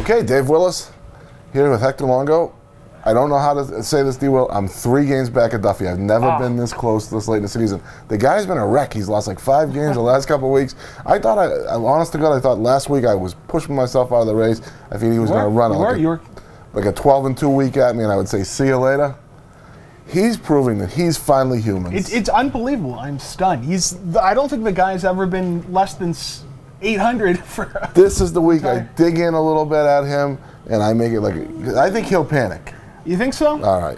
Okay, Dave Willis here with Hector Longo. I don't know how to say this, D. Will. I'm 3 games back at Duffy. I've never been this close this late in the season. The guy's been a wreck. He's lost like 5 games the last couple of weeks. I thought, honest to God, I thought last week I was pushing myself out of the race. I think he was going to run like a 12-2 week at me, and I would say, see you later. He's proving that he's finally human. It's unbelievable. I'm stunned. I don't think the guy's ever been less than 800 for. This is the week I dig in a little bit at him, and I make it like I think he'll panic. You think so? All right,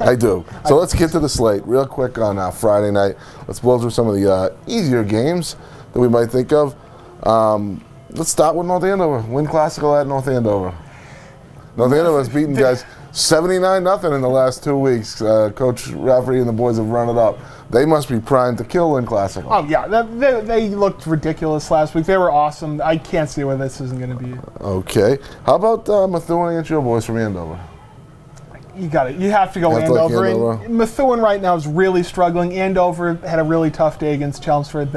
I do. So let's get to the slate real quick on Friday night. Let's blow through some of the easier games that we might think of. Let's start with North Andover. Win Classical at North Andover. North Andover has beaten guys 79-0 in the last 2 weeks. Coach Rafferty and the boys have run it up. They must be primed to kill Win Classical. Oh, yeah. They looked ridiculous last week. They were awesome. I can't see where this isn't going to be. Okay. How about Methuen against your boys from Andover? You got it. You have to go Andover. And Methuen right now is really struggling. Andover had a really tough day against Chelmsford.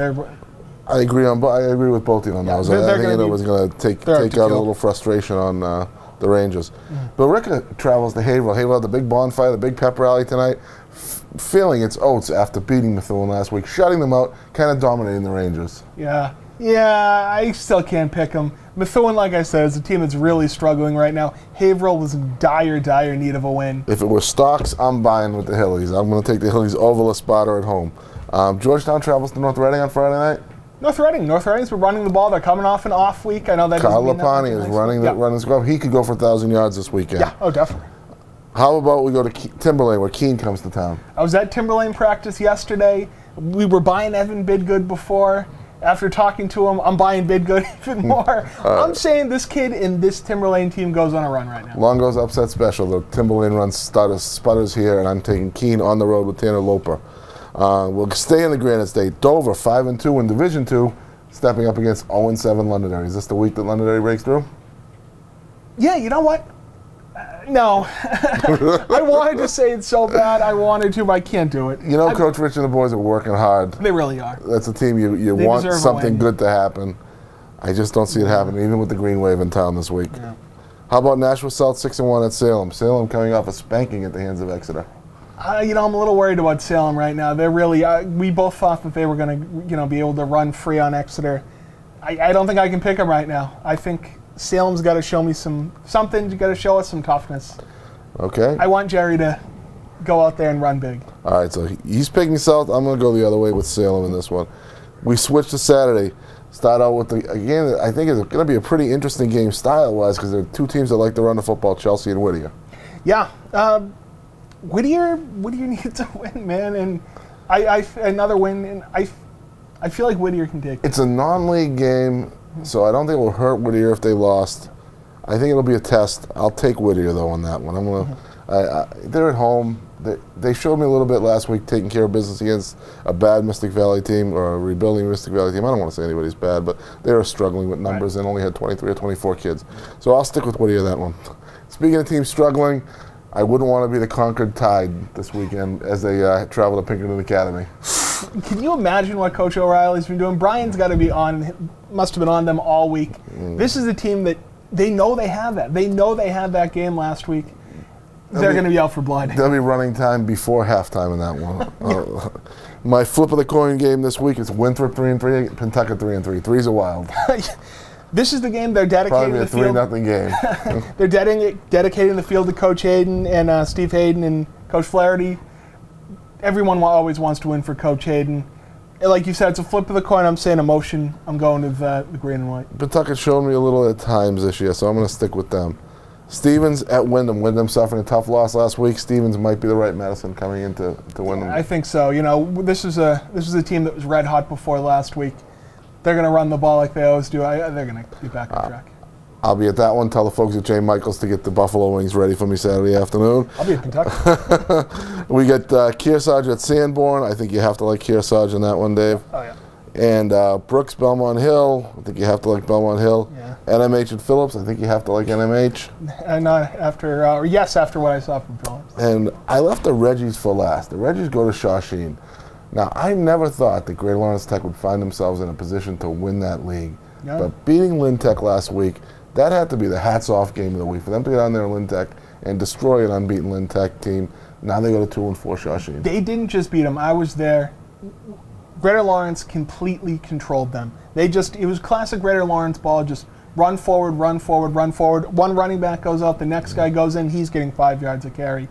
I agree with both of you on those. I think Andover's going to take out a little frustration on the Rangers. But Ricka travels to Haverhill. Haverhill had the big bonfire, the big pep rally tonight. Feeling its oats after beating Methuen last week, shutting them out, kind of dominating the Rangers. Yeah, I still can't pick them. Methuen, like I said, is a team that's really struggling right now. Haverhill was in dire need of a win. If it were stocks, I'm buying with the Hillies. I'm going to take the Hillies over Espada at home. Georgetown travels to North Reading on Friday night. North Reading's been running the ball. They're coming off an off week. I know that. Kyle Lapani is running the squad. He could go for 1,000 yards this weekend. Yeah, oh, definitely. How about we go to Timberlane, where Keene comes to town? I was at Timberlane practice yesterday. We were buying Evan Bidgood before. After talking to him, I'm buying Bidgood even more. I'm saying this kid in this Timberlane team goes on a run right now. Longo's upset special. The Timberlane runs sputters here, and I'm taking Keene on the road with Tanner Loper. We'll stay in the Granite State. Dover, 5-2 in Division II, stepping up against 0-7 Londonderry. Is this the week that Londonderry breaks through? Yeah, you know what? No. I wanted to say it so bad. I wanted to, but I can't do it. You know, Coach Rich and the boys are working hard. They really are. That's a team you want something good to happen. I just don't see it happening, even with the Green Wave in town this week. Yeah. How about Nashua South 6-1 at Salem? Salem coming off a spanking at the hands of Exeter. I'm a little worried about Salem right now. They're really. We both thought that they were going to, be able to run free on Exeter. I don't think I can pick them right now. I think Salem's got to show me something. You got to show us some toughness. Okay. I want Jerry to go out there and run big. All right, so he's picking South. I'm going to go the other way with Salem in this one. We switch to Saturday. Start out with again. I think it's going to be a pretty interesting game style-wise because there are 2 teams that like to run the football: Chelsea and Whittier. Yeah. Whittier needs a win, man, and another win, and I feel like Whittier can take it. It's a non-league game, so I don't think it will hurt Whittier if they lost. I think it'll be a test. I'll take Whittier though on that one. I'm gonna. They're at home. They showed me a little bit last week taking care of business against a bad Mystic Valley team or a rebuilding Mystic Valley team. I don't want to say anybody's bad, but they were struggling with numbers and only had 23 or 24 kids. So I'll stick with Whittier that one. Speaking of teams struggling, I wouldn't want to be the Concord Tide this weekend as they travel to Pinkerton Academy. Can you imagine what Coach O'Reilly's been doing? Brian's got to be must have been on them all week. This is a team that they know they have that. They know they had that game last week. They're going to be out for blood. There'll be running time before halftime in that one. My flip of the coin game this week is Winthrop 3-3, Pentucket 3-3. Three's a wild. This is the game they're dedicating the field. Probably a 3-0 game. They're dedicating the field to Coach Hayden and Steve Hayden and Coach Flaherty. Everyone always wants to win for Coach Hayden. Like you said, it's a flip of the coin. I'm saying emotion. I'm going with the green and white. Pentucket showed me a little at times this year, so I'm going to stick with them. Stevens at Wyndham. Wyndham suffering a tough loss last week. Stevens might be the right medicine coming into Wyndham. I think so. This is a team that was red hot before last week. They're going to run the ball like they always do. They're going to be back on track. I'll be at that one. Tell the folks at Jay Michaels to get the Buffalo wings ready for me Saturday afternoon. I'll be at Kentucky. We got Kearsarge at Sanborn. I think you have to like Kearsarge in that one, Dave. Oh, yeah. And Brooks, Belmont Hill. I think you have to like Belmont Hill. Yeah. NMH and Phillips. I think you have to like NMH. Not after, yes, after what I saw from Phillips. And I left the Reggies for last. The Reggies go to Shawsheen. Now, I never thought that Greater Lawrence Tech would find themselves in a position to win that league. Yeah. But beating Lynn Tech last week, That had to be the hats-off game of the week for them to get on there in Lynn Tech and destroy an unbeaten Lynn Tech team. Now they go to 2-4 Shawshene. They didn't just beat them. I was there. Greater Lawrence completely controlled them. It was classic Greater Lawrence ball, just run forward, run forward, run forward. One running back goes out, the next guy goes in, he's getting 5 yards a carry.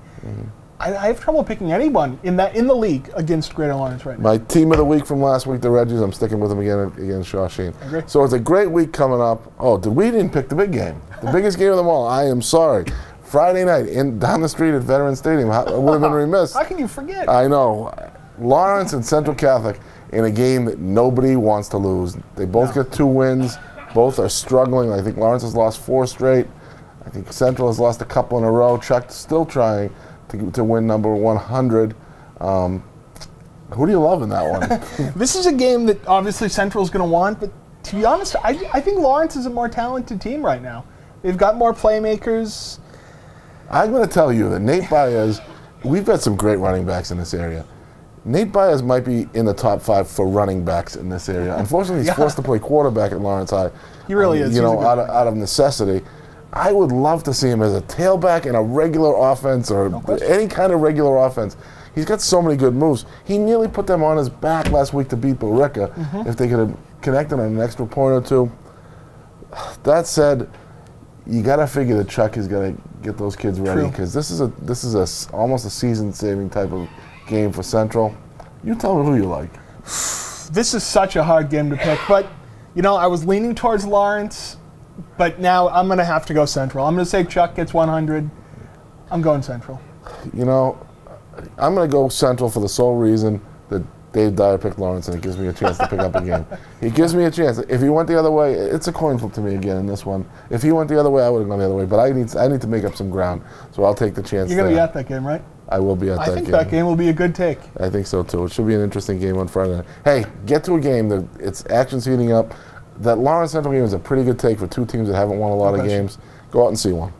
I have trouble picking anyone in the league against Greater Lawrence right now. My team of the week from last week, the Reggies, I'm sticking with them again against Shawshene. Agree. So it's a great week coming up. Oh, we didn't pick the big game. The biggest game of them all. I am sorry. Friday night, down the street at Veterans Stadium. I would have been remiss. How can you forget? I know. Lawrence and Central Catholic in a game that nobody wants to lose. They both get 2 wins. Both are struggling. I think Lawrence has lost 4 straight. I think Central has lost a couple in a row. Chuck's still trying to win number 100. Who do you love in that one? This is a game that obviously Central's going to want, but to be honest, I think Lawrence is a more talented team right now. They've got more playmakers. I'm going to tell you that Nate Baez, we've got some great running backs in this area. Nate Baez might be in the top 5 for running backs in this area. Unfortunately, he's forced to play quarterback at Lawrence High. He really is. Out of necessity. I would love to see him as a tailback in a regular offense or any kind of regular offense. He's got so many good moves. He nearly put them on his back last week to beat Billerica if they could have connected on an extra point or 2. That said, you got to figure that Chuck is going to get those kids ready because this is almost a season-saving type of game for Central. You tell me who you like. This is such a hard game to pick, but I was leaning towards Lawrence, but now I'm going to have to go Central. I'm going to say Chuck gets 100. I'm going Central. I'm going to go Central for the sole reason that Dave Dyer picked Lawrence, and it gives me a chance to pick up a game. It gives me a chance. If he went the other way, it's a coin flip to me again in this one. If he went the other way, I would have gone the other way, but I need to make up some ground, so I'll take the chance. You're going to be at that game, right? I will be at that game. I think that game will be a good take. I think so, too. It should be an interesting game on Friday night. Hey, get to a game that it's action's heating up. That Lawrence Central game is a pretty good take for 2 teams that haven't won a lot of games. Go out and see one.